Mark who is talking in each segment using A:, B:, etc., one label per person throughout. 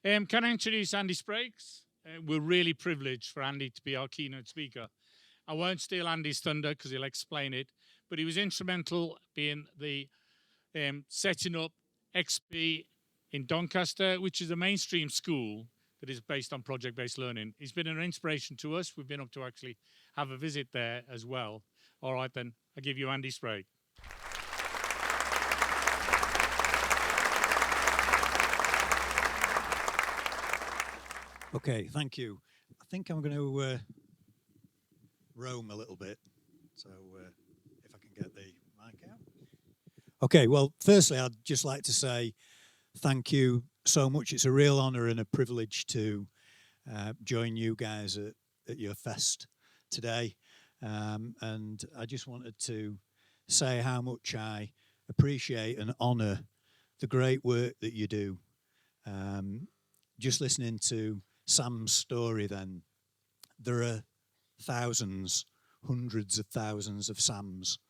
A: Can I introduce Andy Sprakes? We're really privileged for Andy to be our keynote speaker. I won't steal Andy's thunder because he'll explain it, but he was instrumental being the setting up XP in Doncaster, which is a mainstream school that is based on project-based learning. He's been an inspiration to us. We've been up to actually have a visit there as well. All right, then, I give you Andy Sprakes.
B: Okay, thank you. I think I'm going to roam a little bit, so if I can get the mic out. Okay, well, firstly, I'd just like to say thank you so much. It's a real honour and a privilege to join you guys at your fest today. And I just wanted to say how much I appreciate and honour the great work that you do. Just listening to Sam's story then, there are thousands, hundreds of thousands of Sams,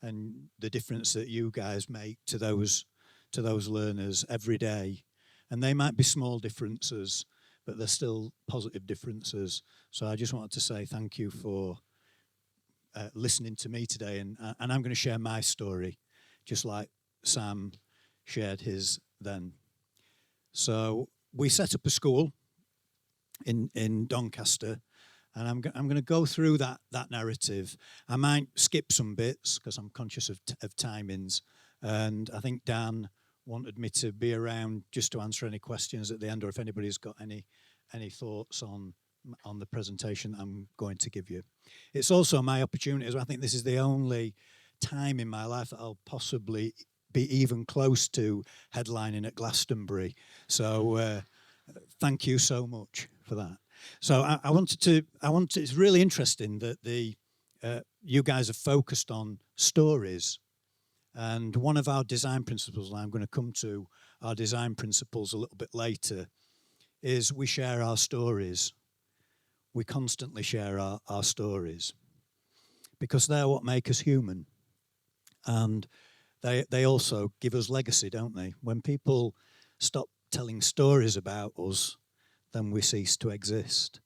B: and the difference that you guys make to those learners every day. And they might be small differences, but they're still positive differences. So I just wanted to say thank you for listening to me today, and I'm going to share my story, just like Sam shared his then. So we set up a school in Doncaster, and I'm going to go through that narrative. I might skip some bits because I'm conscious of timings, and I think Dan wanted me to be around just to answer any questions at the end, or if anybody's got any thoughts on the presentation that I'm going to give you. It's also my opportunity, as I think this is the only time in my life that I'll possibly be even close to headlining at Glastonbury. So thank you so much for that. So it's really interesting that you guys are focused on stories. And one of our design principles, and I'm going to come to our design principles a little bit later, is we share our stories. We constantly share our stories because they're what make us human. And they also give us legacy, don't they? When people stop telling stories about us, then we cease to exist.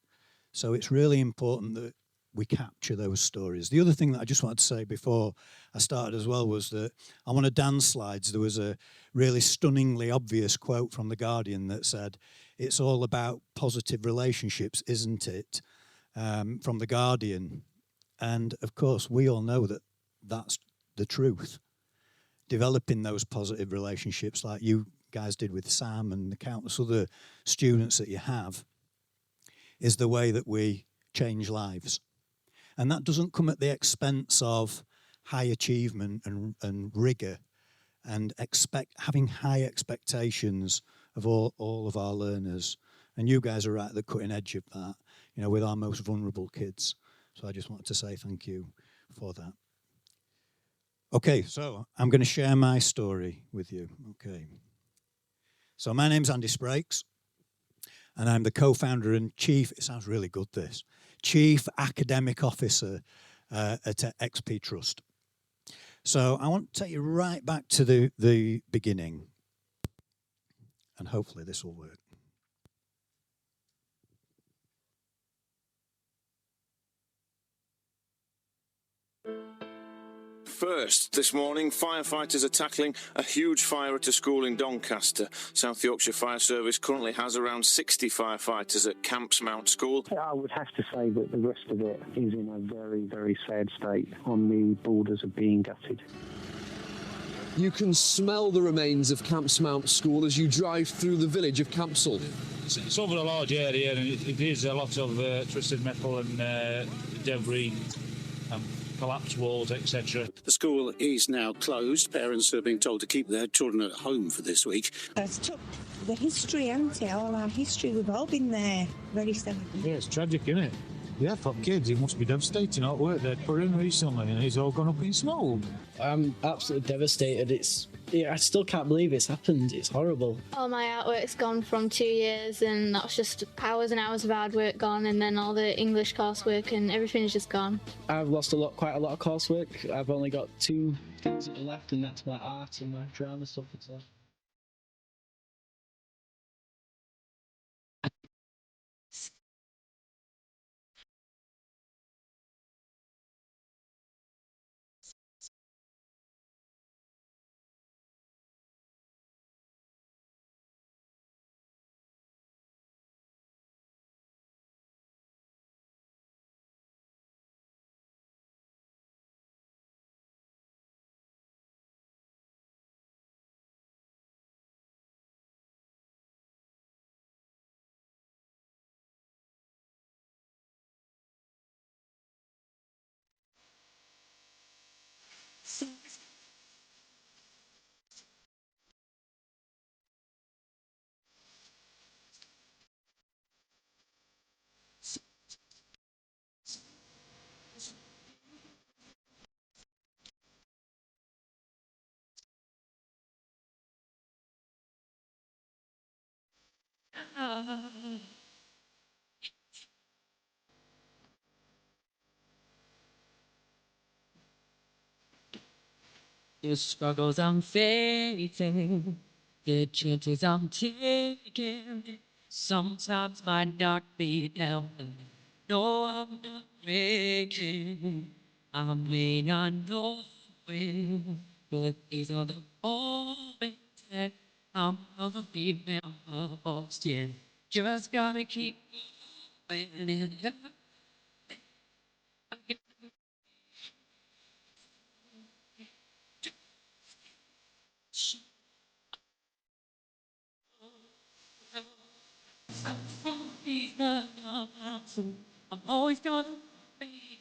B: So it's really important that we capture those stories. The other thing that I just wanted to say before I started as well was that on one of Dan's slides, there was a really stunningly obvious quote from The Guardian that said, "It's all about positive relationships, isn't it?" From The Guardian. And of course, we all know that that's the truth. Developing those positive relationships like you guys did with Sam and the countless other students that you have is the way that we change lives. And that doesn't come at the expense of high achievement and rigor and having high expectations of all of our learners. And you guys are right at the cutting edge of that, you know, with our most vulnerable kids. So I just wanted to say thank you for that. Okay, so I'm going to share my story with you. Okay. So my name's Andy Sprakes, and I'm the co-founder and chief, it sounds really good this, chief academic officer at XP Trust. So I want to take you right back to the beginning, and hopefully this will work.
C: First, this morning, firefighters are tackling a huge fire at a school in Doncaster. South Yorkshire Fire Service currently has around 60 firefighters at Camps Mount School.
D: I would have to say that the rest of it is in a very, very sad state, on the borders of being gutted.
E: You can smell the remains of Camps Mount School as you drive through the village of Campsall.
F: It's over a large area, and it is a lot of twisted metal and debris. Collapsed walls, etc.
G: The school is now closed. Parents are being told to keep their children at home for this week.
H: It's took the history, hasn't it? All our history, we've all been there. Very sad.
F: Yeah, it's tragic, isn't it? Yeah, for kids, it must be devastating. All the work they'd put in recently, and it's all gone up in smoke.
I: I'm absolutely devastated. I still can't believe it's happened. It's horrible.
J: All my artwork's gone from 2 years, and that's just hours and hours of hard work gone, and then all the English coursework and everything's just gone.
I: I've lost quite a lot of coursework. I've only got 2 things that are left, and that's my art and my drama stuff that's left.
K: The struggles I'm facing, the chances I'm taking, sometimes might knock me down. No, I'm not breaking. I may not know when, but these are the moments that I'm gonna be lost. Yeah, just gotta keep moving. I'm always gonna be,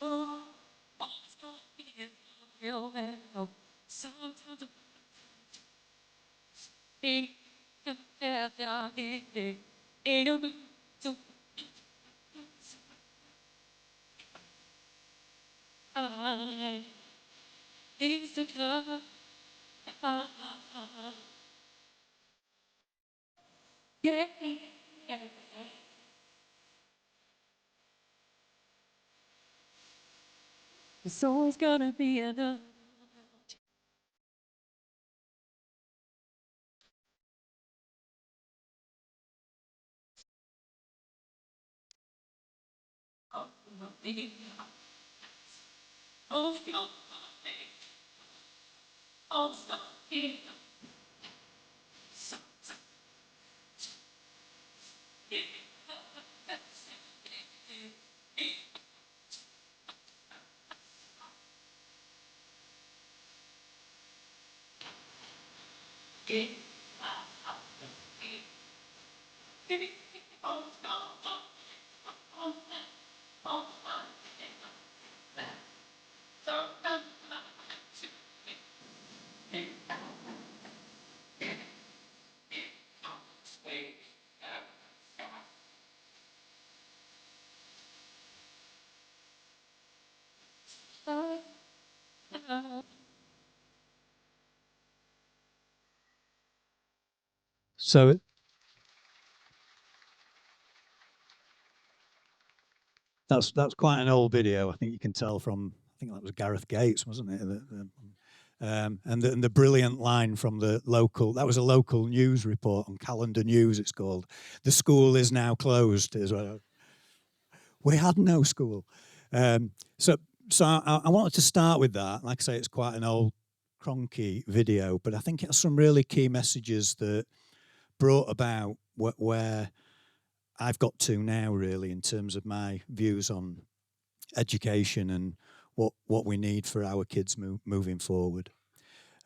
K: oh, always gonna be real well. Sometimes I it's the love. Yeah. There's always gonna be another.
B: So that's quite an old video. I think you can tell from. I think that was Gareth Gates, wasn't it? And the brilliant line from the local. That was a local news report on Calendar News. It's called. The school is now closed. Is what we had no school. So I wanted to start with that. Like I say, it's quite an old, cronky video, but I think it has some really key messages that brought about where I've got to now, really, in terms of my views on education and what we need for our kids moving forward.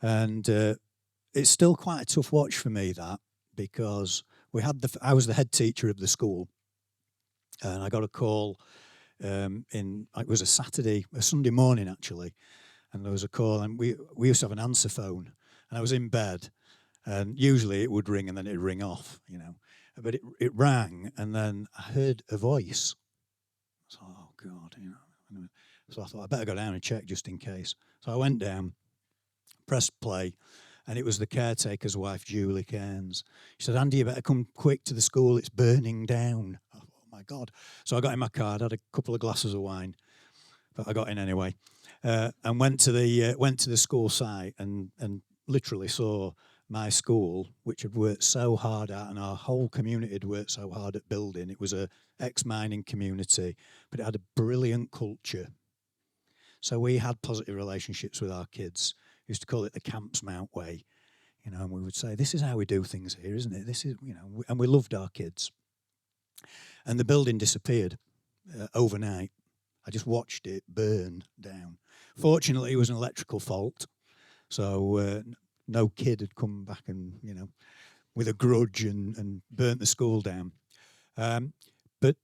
B: And it's still quite a tough watch for me, that, because I was the head teacher of the school, and I got a call it was a Sunday morning actually, and there was a call, and we used to have an answer phone, and I was in bed, and usually it would ring and then it'd ring off, but it rang, and then I heard a voice. So, oh God, So I thought I better go down and check just in case. So I went down, pressed play, and it was the caretaker's wife, Julie Cairns. She said, "Andy, you better come quick to the school. It's burning down." I thought, oh my God. So I got in my car, had a couple of glasses of wine, but I got in anyway, and went to the school site and literally saw my school, which had worked so hard at, and our whole community had worked so hard at building. It was a ex-mining community, but it had a brilliant culture. So we had positive relationships with our kids. We used to call it the Camps Mount way, and we would say, this is how we do things here, isn't it? This is, and we loved our kids. And the building disappeared overnight. I just watched it burn down. Fortunately, it was an electrical fault, so no kid had come back and, with a grudge and burnt the school down. But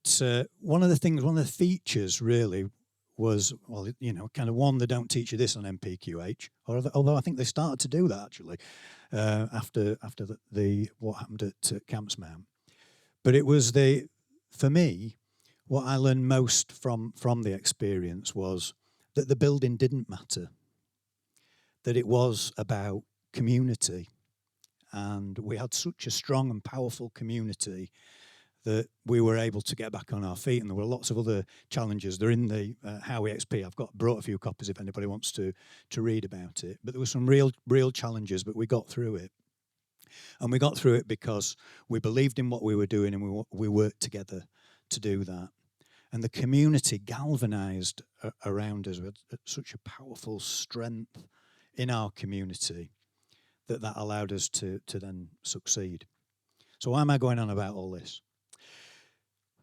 B: one of the features really was, well, kind of one, they don't teach you this on MPQH, although I think they started to do that actually after the what happened at Camps Mount. But it was for me, what I learned most from the experience was that the building didn't matter, that it was about community. And we had such a strong and powerful community that we were able to get back on our feet. And there were lots of other challenges. They're in the Howie XP. I've brought a few copies if anybody wants to read about it. But there were some real challenges, but we got through it. And we got through it because we believed in what we were doing, and we worked together to do that. And the community galvanized around us with such a powerful strength in our community that allowed us to then succeed. So why am I going on about all this?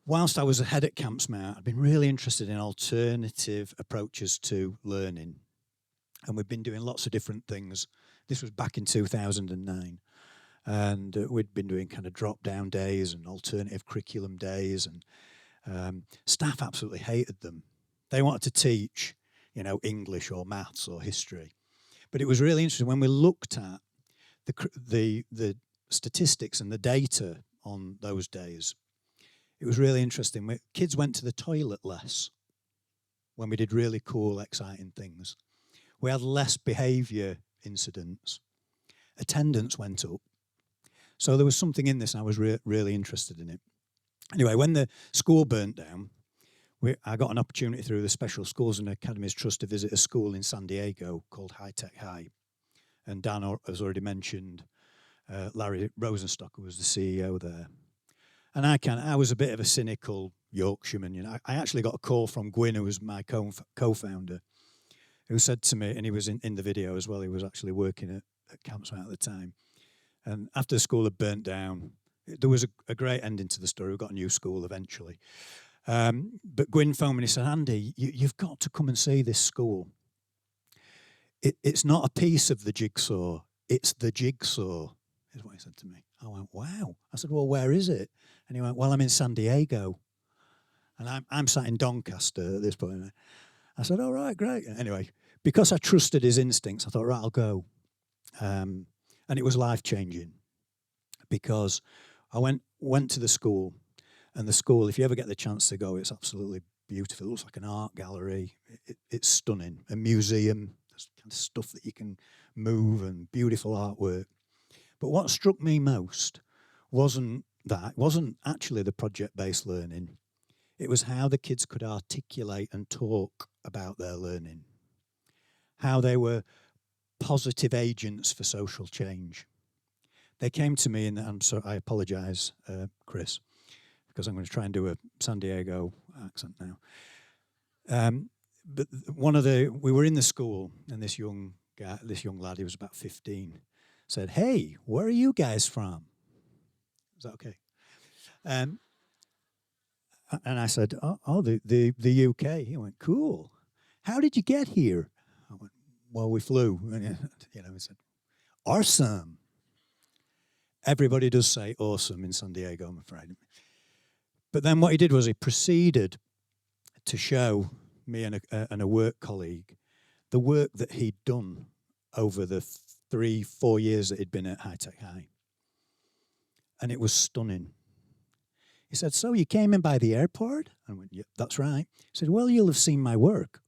B: Whilst I was ahead at Camps Mount, I'd been really interested in alternative approaches to learning. And we've been doing lots of different things. This was back in 2009. And we'd been doing kind of drop-down days and alternative curriculum days. And staff absolutely hated them. They wanted to teach, English or maths or history. But it was really interesting when we looked at the statistics and the data on those days. It was really interesting. Kids went to the toilet less when we did really cool, exciting things. We had less behaviour incidents. Attendance went up. So there was something in this, and I was really interested in it. Anyway, when the school burnt down, I got an opportunity through the Special Schools and Academies Trust to visit a school in San Diego called High Tech High. And Dan has already mentioned Larry Rosenstock, who was the CEO there. And I was a bit of a cynical Yorkshireman. I actually got a call from Gwyn, who was my co-founder, who said to me, and he was in the video as well, he was actually working at Camps Mount at the time. And after the school had burnt down, there was a great ending to the story. We got a new school eventually. But Gwyn phoned me and he said, Andy, you've got to come and see this school. It's not a piece of the jigsaw, it's the jigsaw, is what he said to me. I went, wow. I said, well, where is it? And he went, well, I'm in San Diego. And I'm sat in Doncaster at this point. I said, all right, great. Anyway, because I trusted his instincts, I thought, right, I'll go. And it was life-changing because I went to the school, and the school, if you ever get the chance to go, it's absolutely beautiful. It looks like an art gallery. It's stunning. A museum. There's kind of stuff that you can move and beautiful artwork. But what struck me most wasn't actually the project-based learning. It was how the kids could articulate and talk about their learning, how they were positive agents for social change. They came to me, and I'm sorry, I apologise, Chris, because I'm going to try and do a San Diego accent now. But we were in the school, and this young lad, he was about 15, said, "Hey, where are you guys from?" Is that okay? And I said, "Oh, the UK." He went, "Cool. How did you get here?" I went, "Well, we flew." And he said, "Awesome." Everybody does say "awesome" in San Diego, I'm afraid. But then what he did was he proceeded to show me and a work colleague the work that he'd done over the 3-4 years that he'd been at High Tech High. And it was stunning. He said, "So you came in by the airport?" I went, "Yeah, that's right." He said, "Well, you'll have seen my work."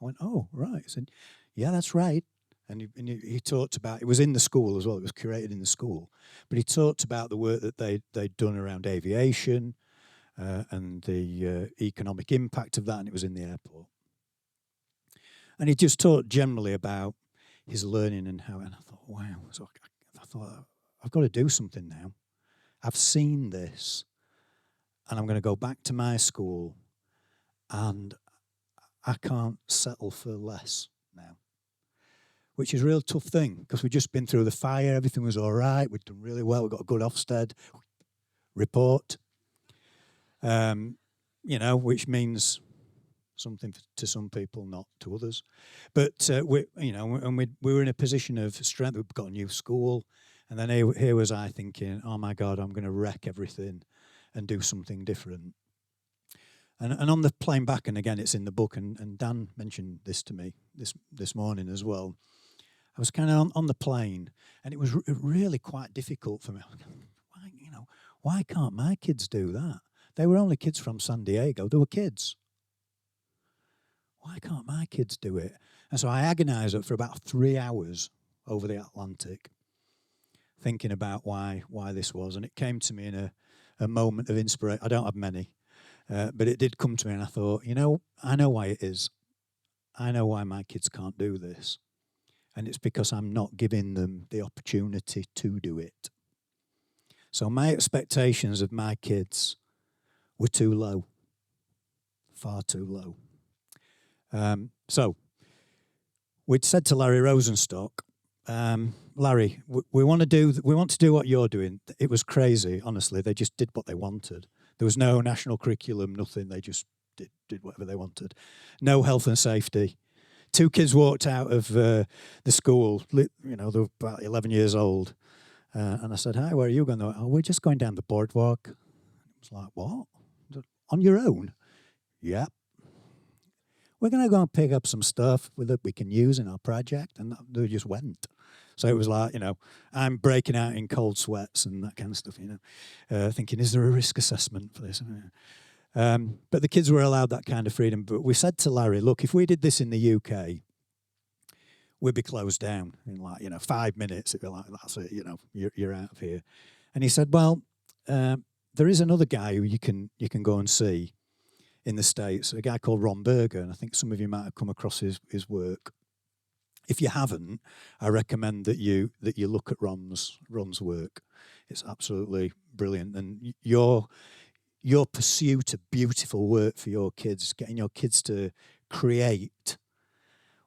B: I went, "Oh, right." He said, "Yeah, that's right." And he talked about, it was in the school as well, it was curated in the school, but he talked about the work that they'd done around aviation and the economic impact of that, and it was in the airport. And he just talked generally about his learning and how, and I thought, wow. So I thought, I've got to do something now. I've seen this, and I'm going to go back to my school, and I can't settle for less now. Which is a real tough thing, because we'd just been through the fire, everything was all right, we'd done really well, we got a good Ofsted report, which means something to some people, not to others. But we were in a position of strength. We've got a new school, and then here was I thinking, oh my God, I'm going to wreck everything and do something different. And on the plane back, and again, it's in the book, and Dan mentioned this to me this morning as well. I was kind of on the plane, and it was really quite difficult for me. Why can't my kids do that? They were only kids from San Diego. They were kids. Why can't my kids do it? And so I agonized for about 3 hours over the Atlantic, thinking about why this was. And it came to me in a moment of inspiration. I don't have many, but it did come to me, and I thought, I know why it is. I know why my kids can't do this. And it's because I'm not giving them the opportunity to do it. So my expectations of my kids were too low, far too low. So we'd said to Larry Rosenstock, Larry, we want to do what you're doing. It was crazy, honestly. They just did what they wanted. There was no national curriculum, nothing. They just did whatever they wanted. No health and safety. 2 kids walked out of the school. They were about 11 years old. And I said, hi, where are you going? They went, we're just going down the boardwalk. I was like, what? On your own? Yep. We're going to go and pick up some stuff that we can use in our project. And they just went. So it was like, I'm breaking out in cold sweats and that kind of stuff, thinking, is there a risk assessment for this? But the kids were allowed that kind of freedom. But we said to Larry, look, if we did this in the UK, we'd be closed down in 5 minutes. It'd be like, that's it, you're out of here. And he said, well, there is another guy who you can go and see in the States, a guy called Ron Berger, and I think some of you might have come across his work. If you haven't, I recommend that you look at Ron's work. It's absolutely brilliant. And your pursuit of beautiful work for your kids, getting your kids to create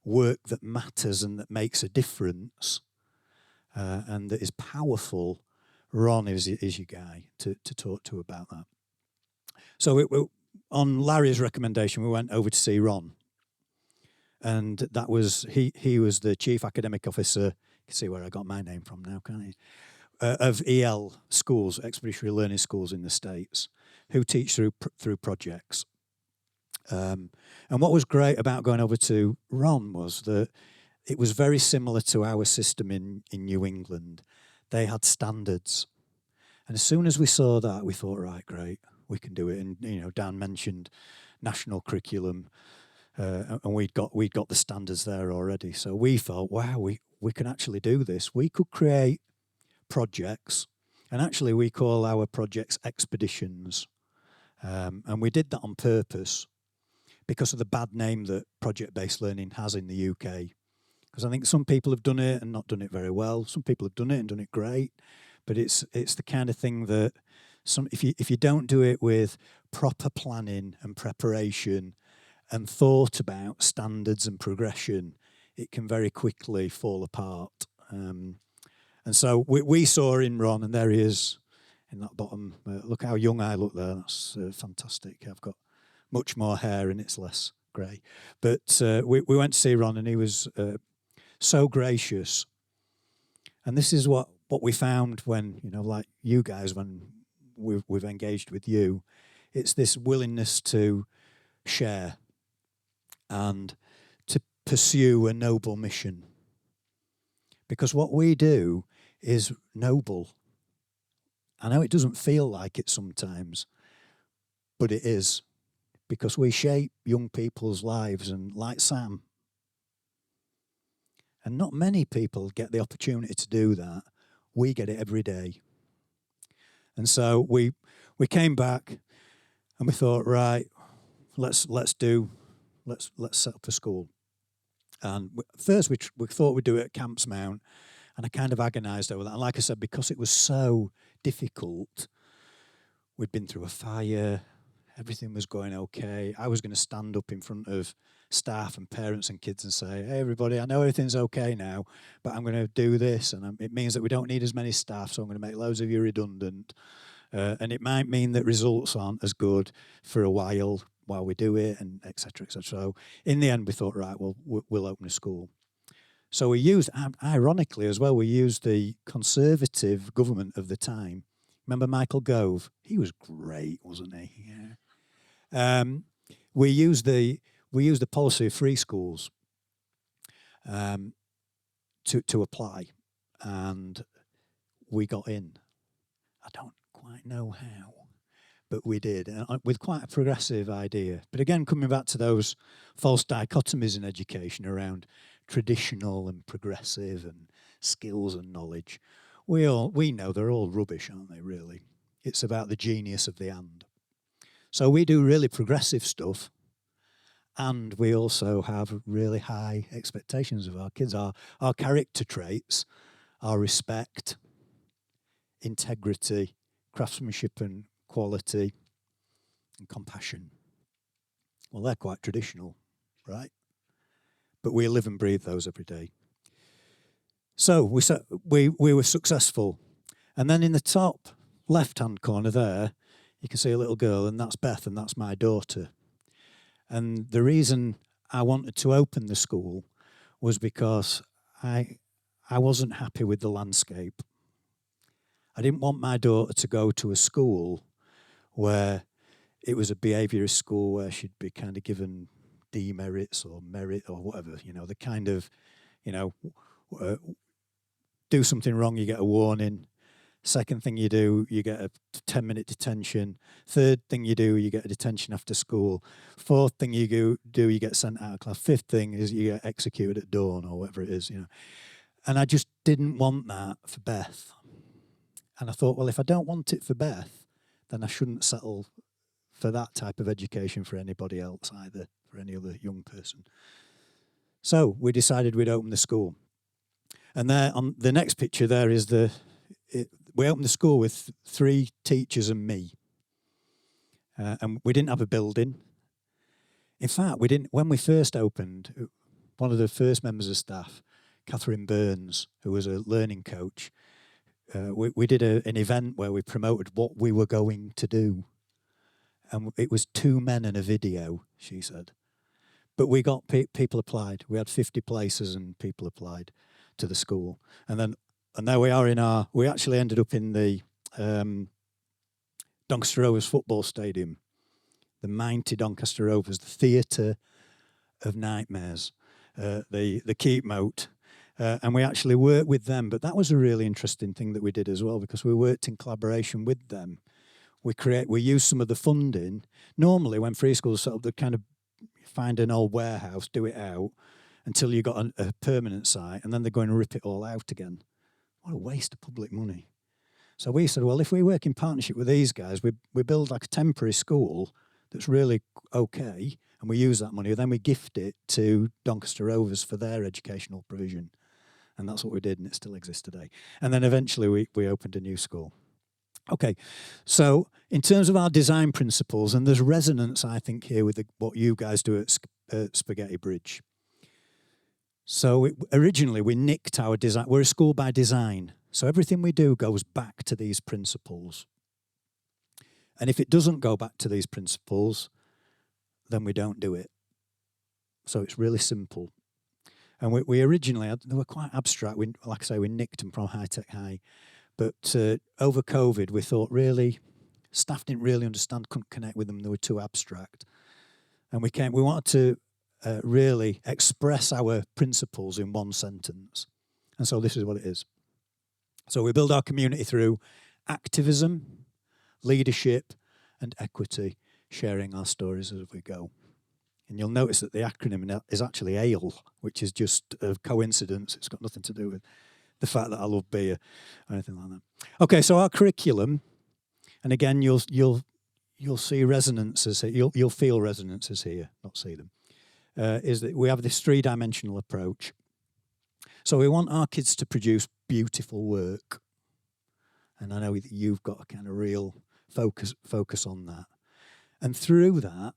B: work that matters and that makes a difference and that is powerful, Ron is your guy to talk to about that. So on Larry's recommendation, we went over to see Ron. And that was, he was the chief academic officer. You can see where I got my name from now, can't you? Of EL schools, expeditionary learning schools in the States, who teach through BridgeX. And what was great about going over to Ron was that it was very similar to our system in New England. They had standards. And as soon as we saw that, we thought, right, great, we can do it. And, Dan mentioned national curriculum, and we'd got the standards there already. So we thought, wow, we can actually do this. We could create projects, and actually we call our projects expeditions. And we did that on purpose because of the bad name that project-based learning has in the UK. Because I think some people have done it and not done it very well. Some people have done it and done it great. But it's the kind of thing that if you don't do it with proper planning and preparation and thought about standards and progression, it can very quickly fall apart. And so we saw in Ron, and there he is in that bottom. Look how young I look there. That's fantastic. I've got much more hair and it's less grey. But we went to see Ron, and he was so gracious. And this is what we found when, like you guys, when we've engaged with you, it's this willingness to share and to pursue a noble mission. Because what we do is noble. I know it doesn't feel like it sometimes, but it is. Because we shape young people's lives, and like Sam. And not many people get the opportunity to do that. We get it every day. And so we came back and we thought, right, let's set up a school. And first we thought we'd do it at Camps Mount, and I kind of agonised over that. And like I said, because it was so difficult, we'd been through a fire, everything was going okay. I was going to stand up in front of staff and parents and kids and say, hey, everybody, I know everything's okay now, but I'm going to do this, and it means that we don't need as many staff, so I'm going to make loads of you redundant. And it might mean that results aren't as good for a while we do it, and et cetera, et cetera. So in the end, we thought, right, well, we'll open a school. So we used, ironically as well, we used the Conservative government of the time. Remember Michael Gove? He was great, wasn't he? Yeah. We use the policy of free schools to apply, and we got in. I don't quite know how, but we did, with quite a progressive idea. But again, coming back to those false dichotomies in education around traditional and progressive and skills and knowledge, we know they're all rubbish, aren't they, really? It's about the genius of the and. So we do really progressive stuff, and we also have really high expectations of our kids. Our character traits are respect, integrity, craftsmanship and quality, and compassion. Well, they're quite traditional, right? But we live and breathe those every day. So we were successful. And then in the top left-hand corner there, you can see a little girl, and that's Beth, and that's my daughter. And the reason I wanted to open the school was because I wasn't happy with the landscape. I didn't want my daughter to go to a school where it was a behaviourist school where she'd be kind of given demerits or merit or whatever, the kind of, do something wrong, you get a warning. Second thing you do, you get a 10-minute detention. Third thing you do, you get a detention after school. Fourth thing you do, you get sent out of class. Fifth thing is you get executed at dawn or whatever it is, And I just didn't want that for Beth. And I thought, well, if I don't want it for Beth, then I shouldn't settle for that type of education for anybody else either, for any other young person. So we decided we'd open the school. And there, on the next picture there is we opened the school with 3 teachers and me. And we didn't have a building. In fact, when we first opened, one of the first members of staff, Catherine Burns, who was a learning coach, we did an event where we promoted what we were going to do. And it was 2 men and a video, she said. But we got people applied. We had 50 places and people applied to the school. And there we are we actually ended up in the Doncaster Rovers football stadium, the mighty Doncaster Rovers, the theatre of nightmares, the keep moat. And we actually worked with them. But that was a really interesting thing that we did as well, because we worked in collaboration with them. We used some of the funding. Normally, when free schools set up, they kind of find an old warehouse, do it out until you got a permanent site, and then they're going to rip it all out again. What a waste of public money. So we said, well, if we work in partnership with these guys, we build like a temporary school that's really okay, and we use that money, then we gift it to Doncaster Rovers for their educational provision. And that's what we did, and it still exists today. And then eventually we opened a new school. Okay, so in terms of our design principles, and there's resonance, I think, here with what you guys do at Spaghetti Bridge. So originally we nicked our design. We're a school by design. So everything we do goes back to these principles. And if it doesn't go back to these principles, then we don't do it. So it's really simple. And we originally, they were quite abstract. Like I say, we nicked them from High Tech High. But over COVID, we thought staff didn't really understand, couldn't connect with them. They were too abstract. And we wanted to really express our principles in one sentence. And so this is what it is. So we build our community through activism, leadership, and equity, sharing our stories as we go. And you'll notice that the acronym is actually ALE, which is just a coincidence. It's got nothing to do with the fact that I love beer or anything like that. Okay, so our curriculum, and again, you'll see resonances here. You'll feel resonances here, not see them. Is that we have this 3-dimensional approach. So we want our kids to produce beautiful work, and I know that you've got a kind of real focus on that, and through that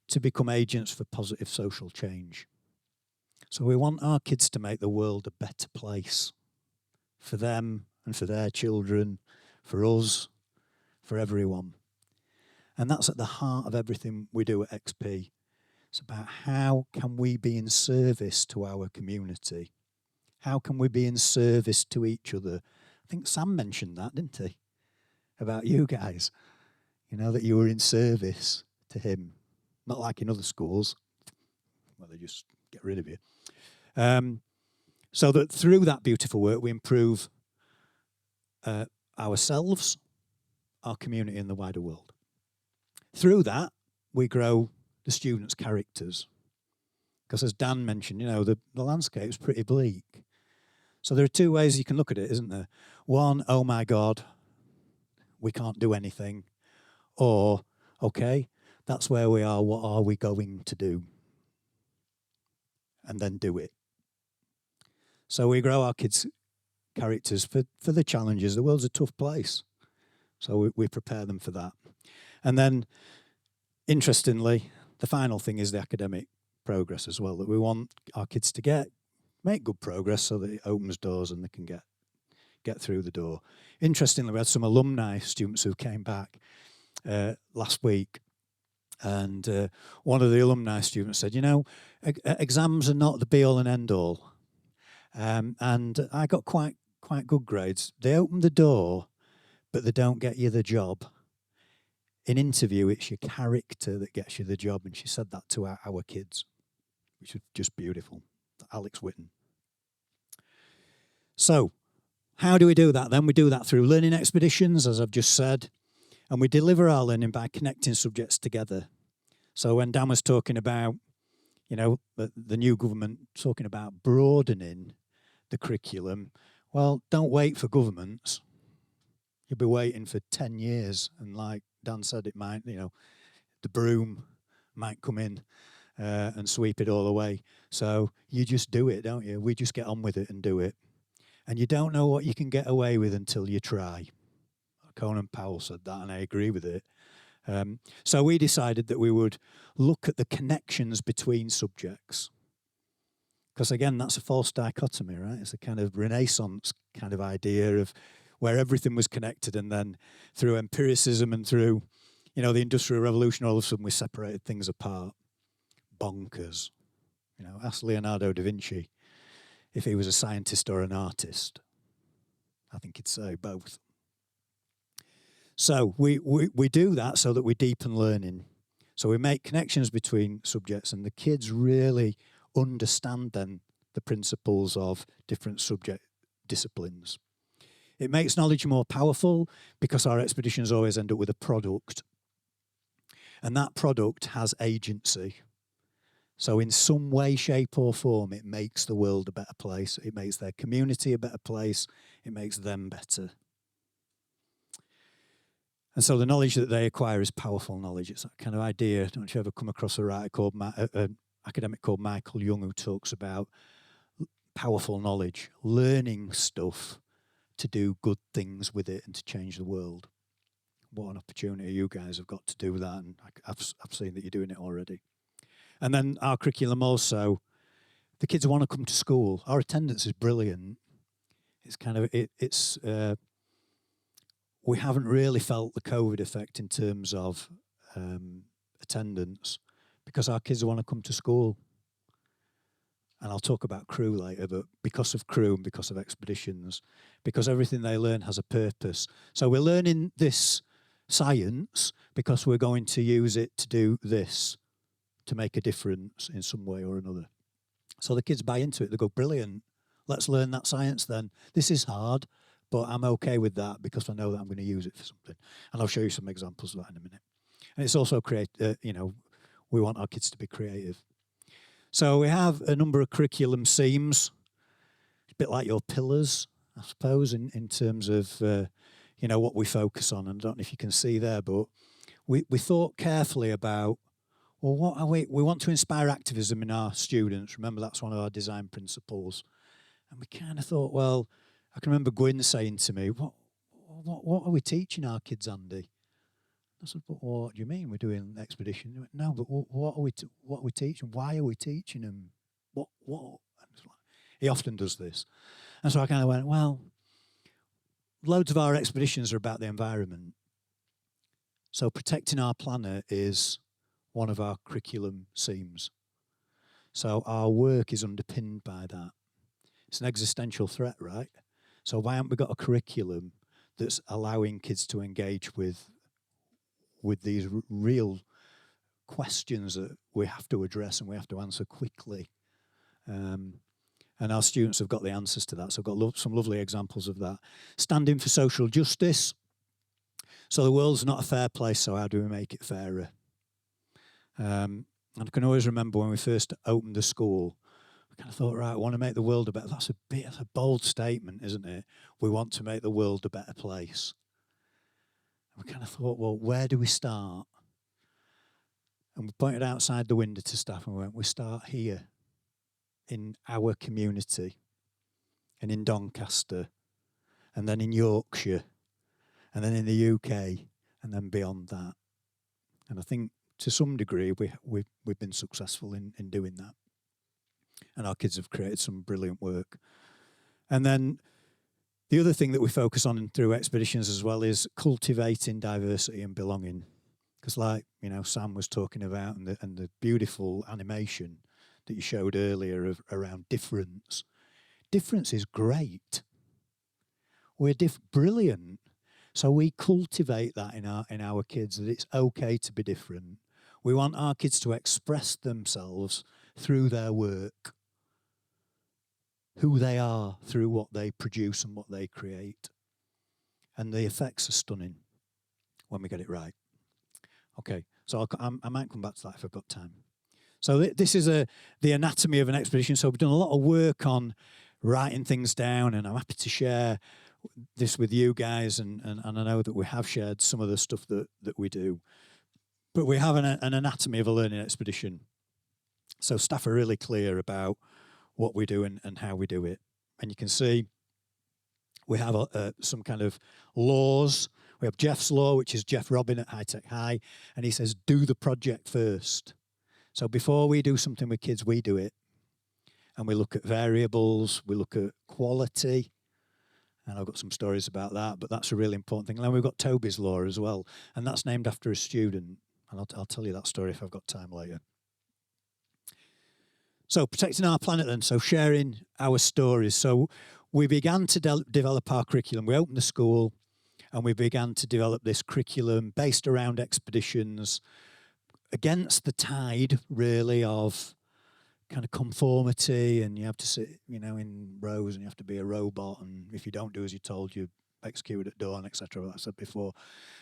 B: to become agents for positive social change. So we want our kids to make the world a better place for them and for their children, for us, for everyone. And that's at the heart of everything we do at XP. It's about how can we be in service to our community? How can we be in service to each other? I think Sam mentioned that, didn't he? About you guys. That you were in service to him. Not like in other schools, where they just get rid of you. So that through that beautiful work, we improve ourselves, our community, and the wider world. Through that, we grow the students' characters. Because as Dan mentioned, the landscape's pretty bleak. So there are two ways you can look at it, isn't there? One, oh my God, we can't do anything. Or, okay, that's where we are, what are we going to do? And then do it. So we grow our kids' characters for the challenges. The world's a tough place. So we prepare them for that. And then, interestingly, the final thing is the academic progress as well, that we want our kids to make good progress so that it opens doors and they can get through the door. Interestingly, we had some alumni students who came back last week, and one of the alumni students said, exams are not the be-all and end-all. And I got quite good grades. They open the door, but they don't get you the job. In interview, it's your character that gets you the job. And she said that to our kids, which was just beautiful. Alex Whitten. So, how do we do that then? We do that through learning expeditions, as I've just said, and we deliver our learning by connecting subjects together. So when Dan was talking about, the new government talking about broadening the curriculum, well, don't wait for governments. You'll be waiting for 10 years, and like Dan said, it might, the broom might come in and sweep it all away. So you just do it, don't you? We just get on with it and do it. And you don't know what you can get away with until you try. Conan Powell said that, and I agree with it. So we decided that we would look at the connections between subjects. Because again, that's a false dichotomy, right? It's a kind of Renaissance kind of idea of where everything was connected, and then through empiricism and through, the Industrial Revolution, all of a sudden we separated things apart. Bonkers. Ask Leonardo da Vinci if he was a scientist or an artist. I think he'd say both. So we do that so that we deepen learning. So we make connections between subjects, and the kids really understand then the principles of different subject disciplines. It makes knowledge more powerful because our expeditions always end up with a product. And that product has agency. So in some way, shape or form, it makes the world a better place. It makes their community a better place. It makes them better. And so the knowledge that they acquire is powerful knowledge. It's that kind of idea. I don't know if you ever come across a writer called an academic called Michael Young, who talks about powerful knowledge, learning stuff to do good things with it and to change the world. What an opportunity you guys have got to do that, and I've seen that you're doing it already. And then our curriculum also, the kids want to come to school. Our attendance is brilliant. It's kind of, we haven't really felt the COVID effect in terms of attendance because our kids want to come to school. And I'll talk about crew later, but because of crew and because of expeditions, because everything they learn has a purpose. So we're learning this science because we're going to use it to do this, to make a difference in some way or another. So the kids buy into it. They go, brilliant, let's learn that science then. This is hard, but I'm okay with that because I know that I'm going to use it for something. And I'll show you some examples of that in a minute. And it's also we want our kids to be creative. So we have a number of curriculum themes, a bit like your pillars, I suppose, in terms of, what we focus on. And I don't know if you can see there, but we thought carefully about, well, what are we want to inspire activism in our students. Remember, that's one of our design principles. And we kind of thought, well, I can remember Gwyn saying to me, what are we teaching our kids, Andy? I said, but what do you mean we're doing an expedition? He went, no, but what are we teaching? Why are we teaching them? What? He often does this. And so I kind of went, well, loads of our expeditions are about the environment. So protecting our planet is one of our curriculum themes. So our work is underpinned by that. It's an existential threat, right? So why haven't we got a curriculum that's allowing kids to engage with these real questions that we have to address and we have to answer quickly. And our students have got the answers to that. So I've got some lovely examples of that. Standing for social justice. So the world's not a fair place, so how do we make it fairer? And I can always remember when we first opened the school, I kind of thought, right, I want to make the world a better. That's a bold statement, isn't it? We want to make the world a better place. And we kind of thought, well, where do we start? And we pointed outside the window to staff and we went, we start here in our community and in Doncaster and then in Yorkshire and then in the UK and then beyond that. And I think to some degree we've been successful in doing that. And our kids have created some brilliant work. And then the other thing that we focus on through expeditions as well is cultivating diversity and belonging. Because like, Sam was talking about and the beautiful animation that you showed earlier around difference. Difference is great. We're brilliant. So we cultivate that in our kids, that it's okay to be different. We want our kids to express themselves through their work, who they are through what they produce and what they create. And the effects are stunning when we get it right. Okay, so I might come back to that if I've got time. So this is the anatomy of an expedition. So we've done a lot of work on writing things down, and I'm happy to share this with you guys, and I know that we have shared some of the stuff that we do. But we have an anatomy of a learning expedition. So staff are really clear about what we do and how we do it. And you can see we have some kind of laws. We have Jeff's law, which is Jeff Robin at High Tech High, and he says, do the project first. So before we do something with kids, we do it. And we look at variables, we look at quality, and I've got some stories about that, but that's a really important thing. And then we've got Toby's law as well, and that's named after a student. And I'll tell you that story if I've got time later. So protecting our planet then, so sharing our stories. So we began to develop our curriculum. We opened the school and we began to develop this curriculum based around expeditions against the tide, really, of kind of conformity, and you have to sit, in rows, and you have to be a robot, and if you don't do as you're told, you're executed at dawn, etc. Like I said before.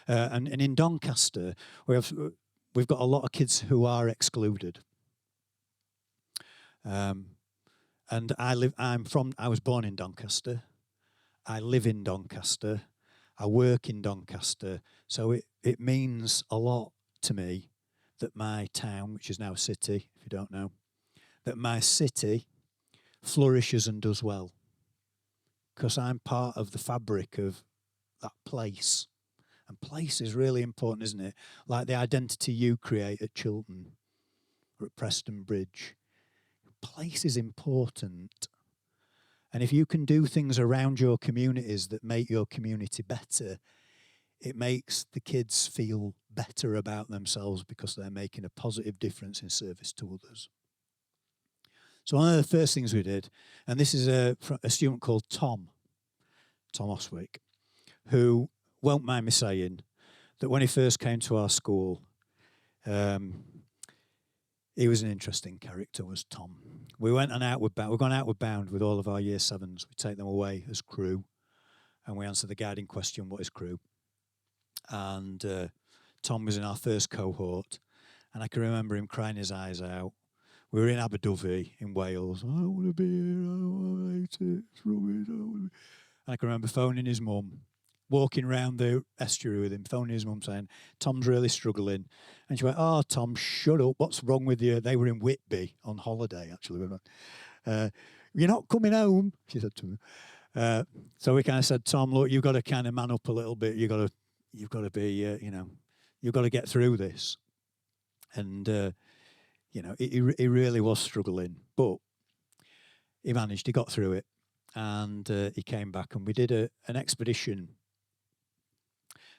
B: And in Doncaster, we've got a lot of kids who are excluded. And I was born in Doncaster. I live in Doncaster. I work in Doncaster. So it means a lot to me that my town, which is now a city, if you don't know, that my city flourishes and does well. Because I'm part of the fabric of that place. And place is really important, isn't it? Like the identity you create at Chiltern or at Preston Bridge. Place is important. And if you can do things around your communities that make your community better, it makes the kids feel better about themselves because they're making a positive difference in service to others. So one of the first things we did, and this is a student called Tom Oswick, who won't mind me saying that when he first came to our school, he was an interesting character, was Tom. We've gone outward bound with all of our year 7s. We take them away as crew, and we answer the guiding question, what is crew? And Tom was in our first cohort, and I can remember him crying his eyes out. We were in Aberdyfi in Wales. I don't want to be here. I hate it. It's rubbish. And I can remember phoning his mum, walking around the estuary with him, phoning his mum saying, Tom's really struggling. And she went, oh, Tom, shut up. What's wrong with you? They were in Whitby on holiday, actually. You're not coming home, she said to me. So we kind of said, Tom, look, you've got to kind of man up a little bit. You've got to be, you've got to get through this. And, he really was struggling. But he managed. He got through it. And he came back and we did an expedition.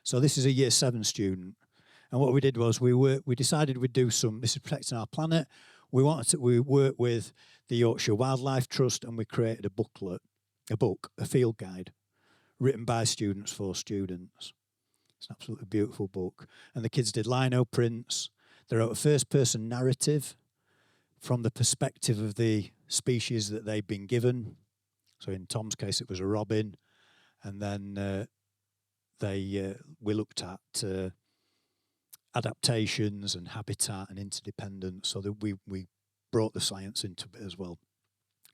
B: So this is a year 7 student. And what we did was we decided we'd do this is protecting our planet. We worked with the Yorkshire Wildlife Trust, and we created a field guide written by students for students. It's an absolutely beautiful book. And the kids did lino prints. They're a first-person narrative from the perspective of the species that they've been given. So in Tom's case, it was a robin, and then we looked at adaptations and habitat and interdependence, so that we brought the science into it as well.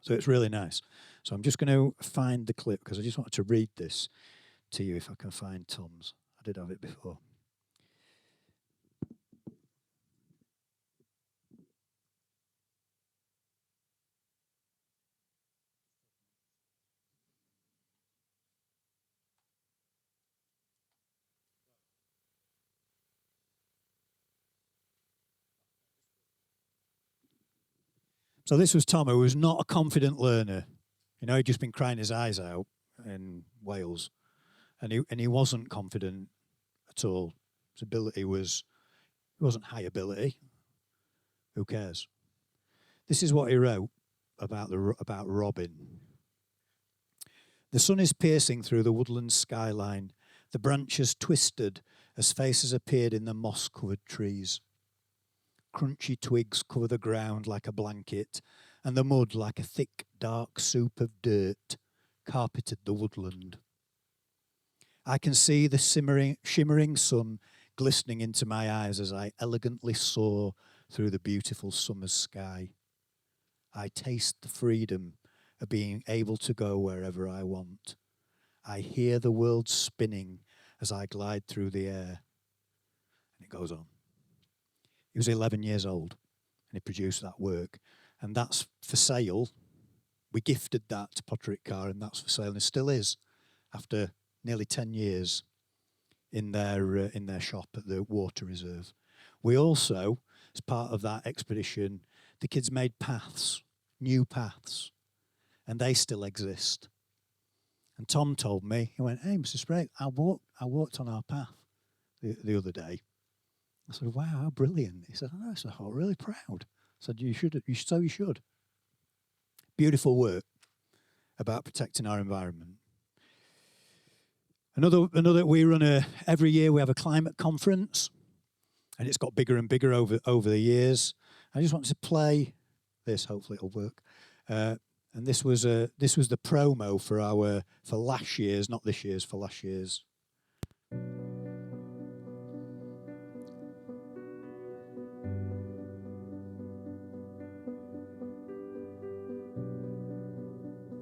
B: So it's really nice. So I'm just going to find the clip because I just wanted to read this to you if I can find Tom's. I did have it before. So this was Tom, who was not a confident learner. You know, he'd just been crying his eyes out in Wales, and he wasn't confident at all. His ability wasn't high ability. Who cares? This is what he wrote about Robin. The sun is piercing through the woodland skyline. The branches twisted as faces appeared in the moss-covered trees. Crunchy twigs cover the ground like a blanket, and the mud, like a thick, dark soup of dirt, carpeted the woodland. I can see the shimmering sun glistening into my eyes as I elegantly soar through the beautiful summer's sky. I taste the freedom of being able to go wherever I want. I hear the world spinning as I glide through the air. And it goes on. He was 11 years old and he produced that work. And that's for sale. We gifted that to Potterick Car, and that's for sale, and it still is after nearly 10 years in their shop at the water reserve. We also, as part of that expedition, the kids made paths, new paths, and they still exist. And Tom told me, he went, "Hey, Mr. Sprakes, I walked on our path the other day." I said, "Wow, how brilliant." He said, "I know," so I felt really proud. I said, you should. Beautiful work about protecting our environment. Another we run every year we have a climate conference, and it's got bigger and bigger over the years. I just wanted to play this, hopefully it'll work. And this was the promo for last year's, not this year's, for last year's.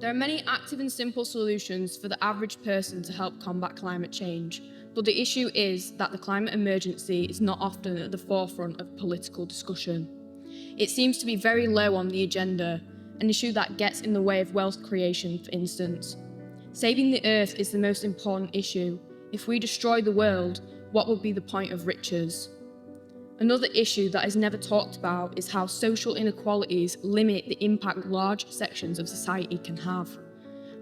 L: There are many active and simple solutions for the average person to help combat climate change, but the issue is that the climate emergency is not often at the forefront of political discussion. It seems to be very low on the agenda, an issue that gets in the way of wealth creation, for instance. Saving the earth is the most important issue. If we destroy the world, what would be the point of riches? Another issue that is never talked about is how social inequalities limit the impact large sections of society can have.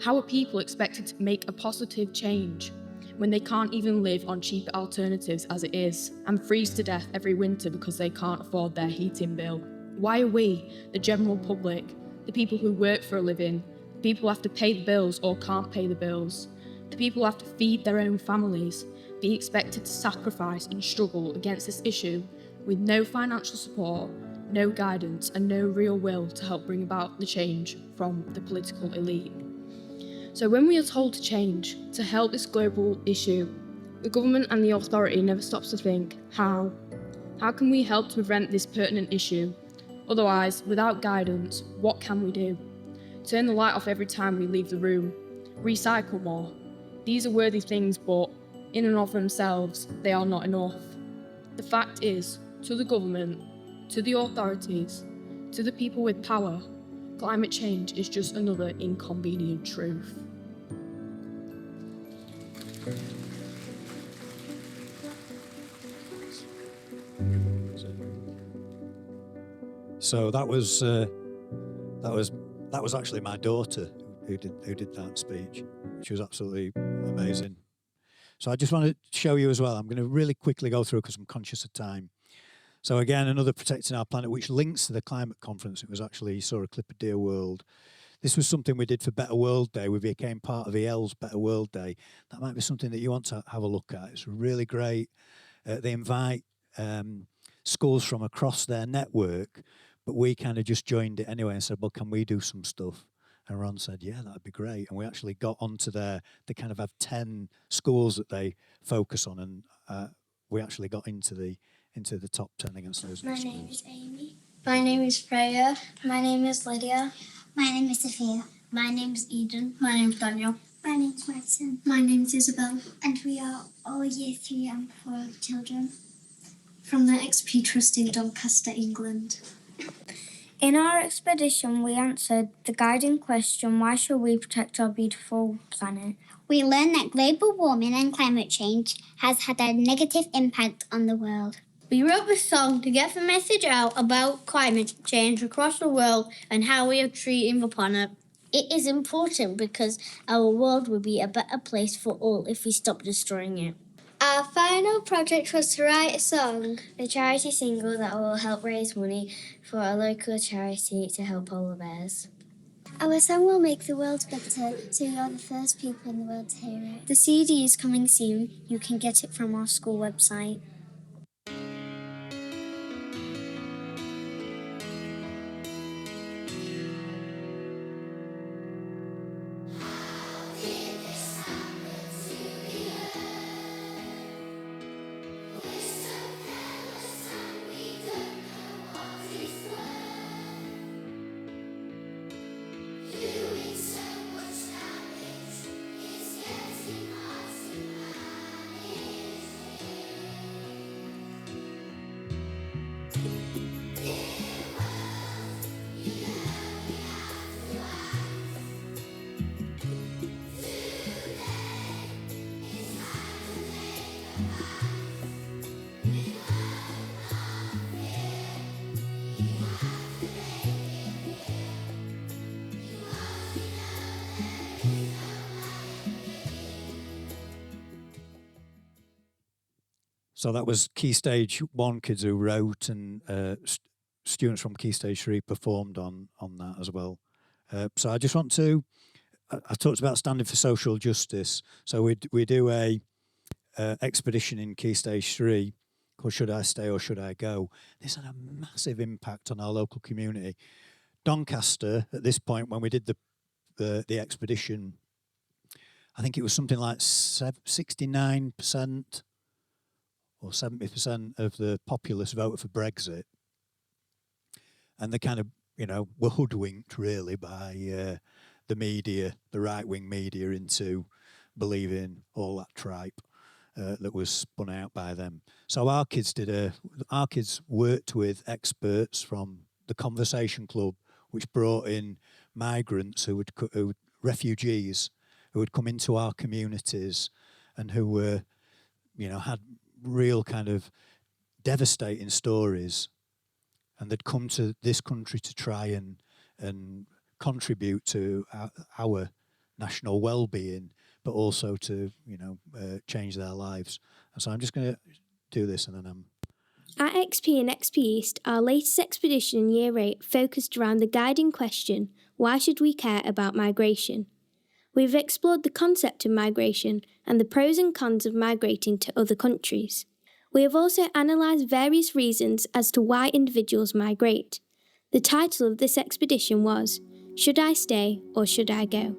L: How are people expected to make a positive change when they can't even live on cheaper alternatives as it is, and freeze to death every winter because they can't afford their heating bill? Why are we, the general public, the people who work for a living, the people who have to pay the bills or can't pay the bills, the people who have to feed their own families, be expected to sacrifice and struggle against this issue with no financial support, no guidance, and no real will to help bring about the change from the political elite? So when we are told to change, to help this global issue, the government and the authority never stops to think, how? How can we help to prevent this pertinent issue? Otherwise, without guidance, what can we do? Turn the light off every time we leave the room. Recycle more. These are worthy things, but in and of themselves, they are not enough. The fact is, to the government, to the authorities, to the people with power, climate change is just another inconvenient truth.
B: So that was actually my daughter who did that speech, which was absolutely amazing. So I just want to show you as well. I'm going to really quickly go through because I'm conscious of time. So again, another Protecting Our Planet, which links to the climate conference. It was actually, you saw a clip of Dear World. This was something we did for Better World Day. We became part of EL's Better World Day. That might be something that you want to have a look at. It's really great. They invite schools from across their network, but we kind of just joined it anyway and said, well, can we do some stuff? And Ron said, yeah, that'd be great. And we actually got onto they kind of have 10 schools that they focus on, and we actually got into the top 10 against those schools.
M: My name is Amy. My name is Freya. My name is Lydia. My name is Sophia. My name is Eden. My name is Daniel. My name is Martin. My name is Isabel. And we are all Year 3 and 4 children from the XP Trust in Doncaster, England. In our expedition, we answered the guiding question, why should we protect our beautiful planet?
N: We learned that global warming and climate change has had a negative impact on the world.
M: We wrote this song to get the message out about climate change across the world and how we are treating the planet. It is important because our world will be a better place for all if we stop destroying it. Our final project was to write a song, a charity single that will help raise money for a local charity to help polar bears. Our song will make the world better, so you're the first people in the world to hear it. The CD is coming soon. You can get it from our school website.
B: So that was Key Stage 1 kids who wrote, and students from Key Stage 3 performed on that as well. So I just want to, I talked about standing for social justice. So we do a expedition in Key Stage 3 called Should I Stay or Should I Go? This had a massive impact on our local community. Doncaster, at this point, when we did the expedition, I think it was something like 69% or 70% of the populace voted for Brexit. And they kind of, were hoodwinked really by the media, the right-wing media, into believing all that tripe that was spun out by them. So our kids worked with experts from the Conversation Club, which brought in migrants refugees who would come into our communities and who were, had real kind of devastating stories, and they'd come to this country to try and contribute to our national well-being, but also to change their lives. And so I'm just going to do this, and then
M: At XP and XP East, our latest expedition in Year 8 focused around the guiding question, why should we care about migration? We've explored the concept of migration and the pros and cons of migrating to other countries. We have also analysed various reasons as to why individuals migrate. The title of this expedition was, Should I Stay or Should I Go?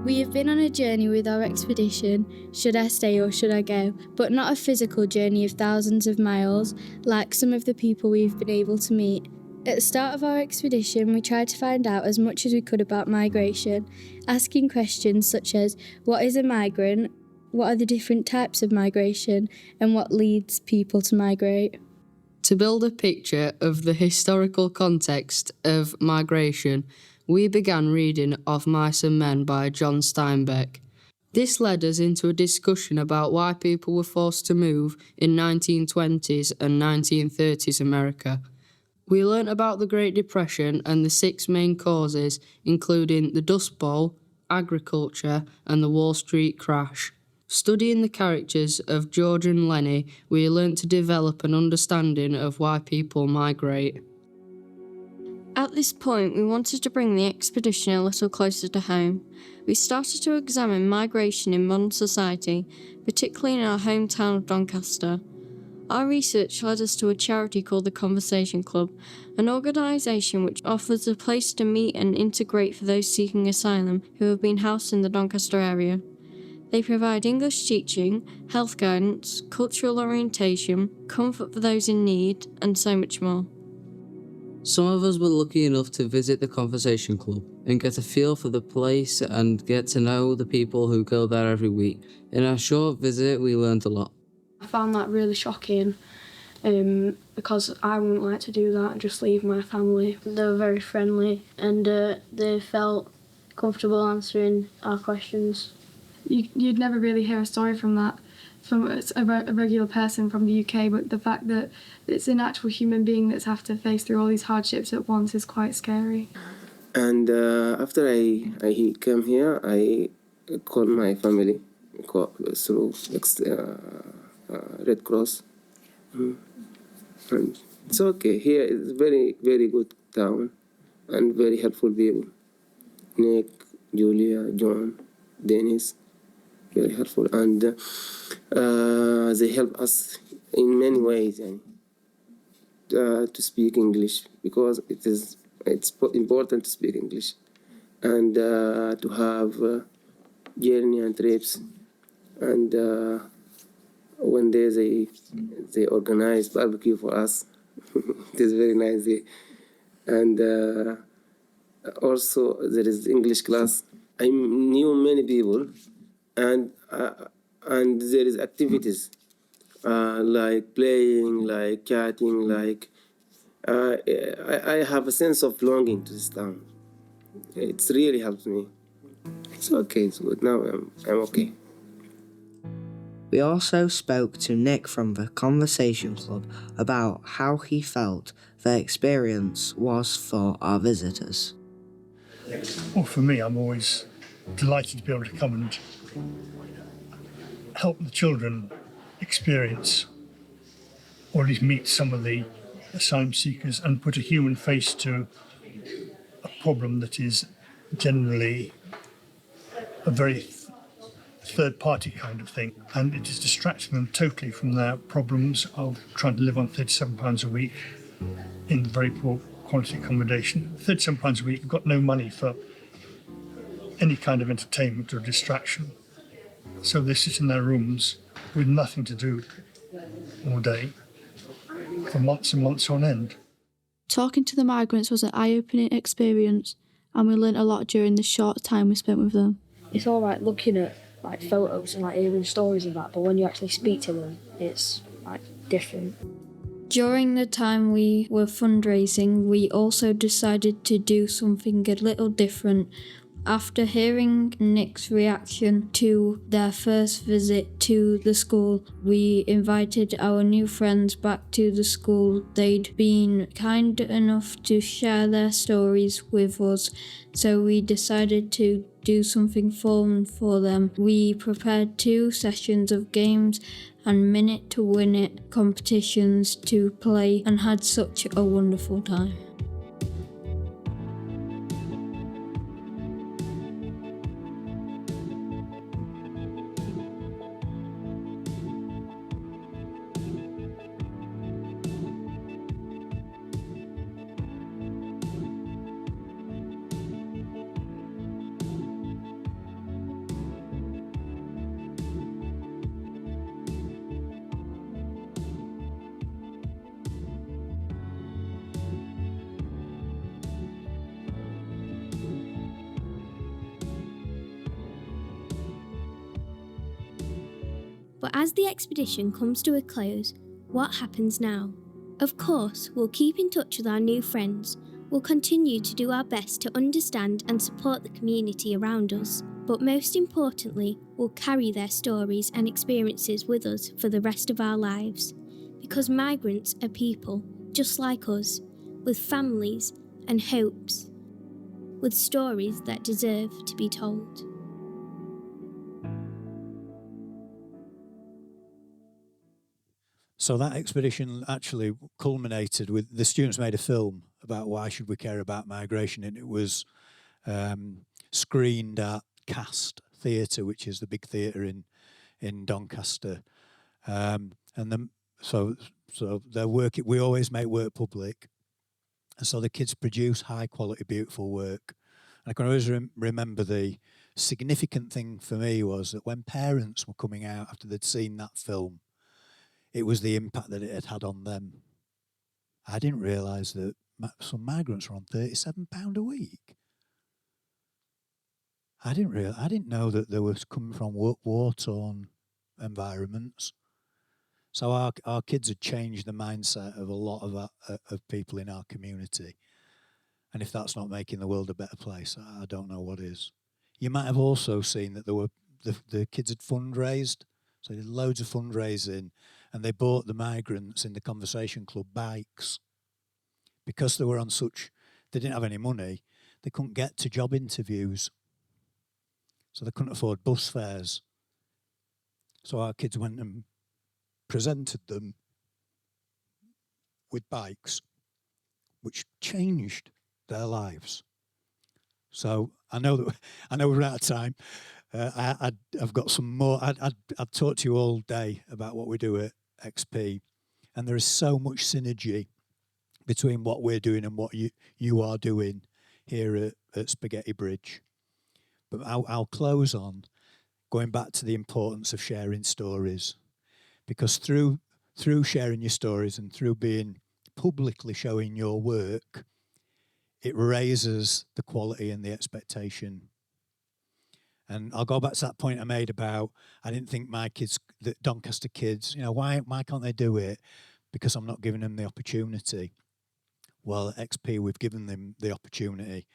L: We have been on a journey with our expedition, Should I Stay or Should I Go? But not a physical journey of thousands of miles, like some of the people we've been able to meet. At the start of our expedition, we tried to find out as much as we could about migration, asking questions such as, what is a migrant? What are the different types of migration? And what leads people to migrate?
O: To build a picture of the historical context of migration, we began reading Of Mice and Men by John Steinbeck. This led us into a discussion about why people were forced to move in 1920s and 1930s America. We learnt about the Great Depression and the 6 main causes, including the Dust Bowl, agriculture, and the Wall Street crash. Studying the characters of George and Lenny, we learnt to develop an understanding of why people migrate.
P: At this point, we wanted to bring the expedition a little closer to home. We started to examine migration in modern society, particularly in our hometown of Doncaster. Our research led us to a charity called the Conversation Club, an organisation which offers a place to meet and integrate for those seeking asylum who have been housed in the Doncaster area. They provide English teaching, health guidance, cultural orientation, comfort for those in need, and so much more.
E: Some of us were lucky enough to visit the Conversation Club and get a feel for the place and get to know the people who go there every week. In our short visit, we learned a lot.
L: I found that really shocking because I wouldn't like to do that and just leave my family.
J: They were very friendly and they felt comfortable answering our questions.
L: You'd never really hear a story from that, from a regular person from the UK, but the fact that it's an actual human being that's have to face through all these hardships at once is quite scary.
Q: And after I came here, I called my family through Red Cross. And it's okay. Here is very, very good town and very helpful people. Nick, Julia, John, Dennis, very helpful. And they help us in many ways to speak English, because it's important to speak English and to have journey and trips. And one day they organize barbecue for us. It is very nice day. And also there is English class. I knew many people, and there is activities like playing, like chatting, like I have a sense of belonging to this town. It's really helped me. It's okay, it's good. Now I'm okay.
R: We also spoke to Nick from the Conversation Club about how he felt the experience was for our visitors.
S: Well, for me, I'm always delighted to be able to come and help the children experience, or at least meet some of the asylum seekers and put a human face to a problem that is generally a very third-party kind of thing, and it is distracting them totally from their problems of trying to live on £37 a week in very poor quality accommodation. £37 a week, you've got no money for any kind of entertainment or distraction. So they sit in their rooms with nothing to do all day for months and months on end.
P: Talking to the migrants was an eye-opening experience, and we learnt a lot during the short time we spent with them.
I: It's all right looking at like photos and like hearing stories and that, but when you actually speak to them, it's like different.
P: During the time we were fundraising, we also decided to do something a little different. After hearing Nick's reaction to their first visit to the school, we invited our new friends back to the school. They'd been kind enough to share their stories with us, so we decided to do something fun for them. We prepared 2 sessions of games and minute to win it competitions to play, and had such a wonderful time.
T: But as the expedition comes to a close, what happens now? Of course, we'll keep in touch with our new friends. We'll continue to do our best to understand and support the community around us. But most importantly, we'll carry their stories and experiences with us for the rest of our lives. Because migrants are people, just like us, with families and hopes, with stories that deserve to be told.
B: So that expedition actually culminated with the students made a film about why should we care about migration, and it was screened at Cast Theatre, which is the big theatre in Doncaster. And the So their work, we always make work public. And so the kids produce high quality, beautiful work. And I can always remember the significant thing for me was that when parents were coming out after they'd seen that film, it was the impact that it had had on them. I didn't realise that some migrants were on £37 a week. I didn't know that they were coming from war-torn environments. So our kids had changed the mindset of a lot of people in our community. And if that's not making the world a better place, I don't know what is. You might have also seen that the kids had fundraised. So they did loads of fundraising, and they bought the migrants in the Conversation Club bikes. Because they were on they didn't have any money, they couldn't get to job interviews. So they couldn't afford bus fares. So our kids went and presented them with bikes, which changed their lives. So I know we're out of time. I've got some more. I'd talk to you all day about what we do at XP, and there is so much synergy between what we're doing and what you are doing here at Spaghetti Bridge. But I'll close on going back to the importance of sharing stories, because through sharing your stories and through being publicly showing your work, it raises the quality and the expectation. And I'll go back to that point I made about, I didn't think my kids, the Doncaster kids, why can't they do it? Because I'm not giving them the opportunity. Well, at XP, we've given them the opportunity.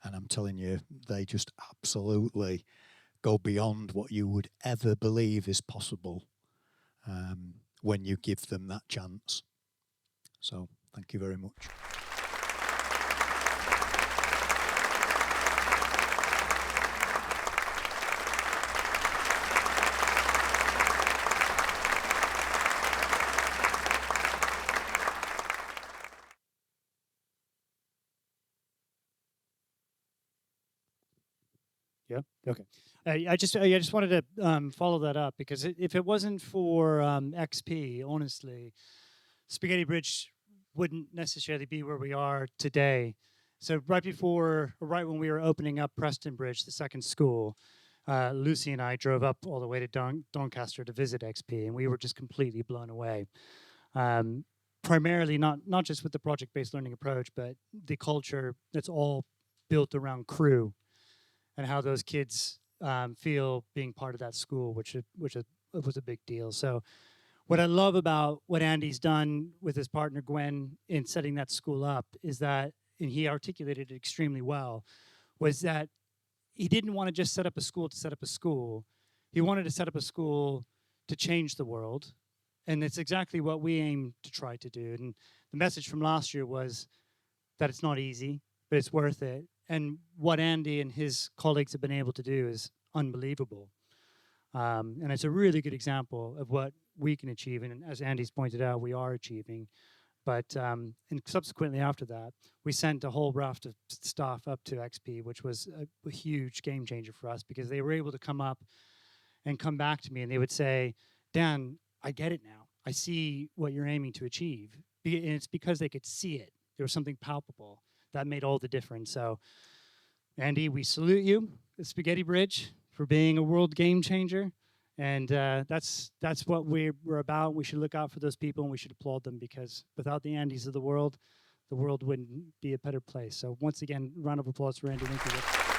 B: And I'm telling you, they just absolutely go beyond what you would ever believe is possible when you give them that chance. So thank you very much.
U: Yeah. Okay. I just wanted to follow that up, because if it wasn't for XP, honestly, Spaghetti Bridge wouldn't necessarily be where we are today. So right when we were opening up Preston Bridge, the second school, Lucy and I drove up all the way to Doncaster to visit XP, and we were just completely blown away. Primarily not just with the project-based learning approach, but the culture that's all built around crew, and how those kids feel being part of that school, which was a big deal. So what I love about what Andy's done with his partner Gwen in setting that school up is that, and he articulated it extremely well, was that he didn't want to just set up a school to set up a school. He wanted to set up a school to change the world. And it's exactly what we aim to try to do. And the message from last year was that it's not easy, but it's worth it. And what Andy and his colleagues have been able to do is unbelievable. And it's a really good example of what we can achieve. And as Andy's pointed out, we are achieving. But and subsequently after that, we sent a whole raft of staff up to XP, which was a huge game changer for us, because they were able to come up and come back to me, and they would say, Dan, I get it now. I see what you're aiming to achieve. And it's because they could see it. There was something palpable that made all the difference. So, Andy, we salute you at Spaghetti Bridge for being a world game changer. And that's what we're about. We should look out for those people, and we should applaud them, because without the Andys of the world wouldn't be a better place. So once again, round of applause for Andy. Thank you.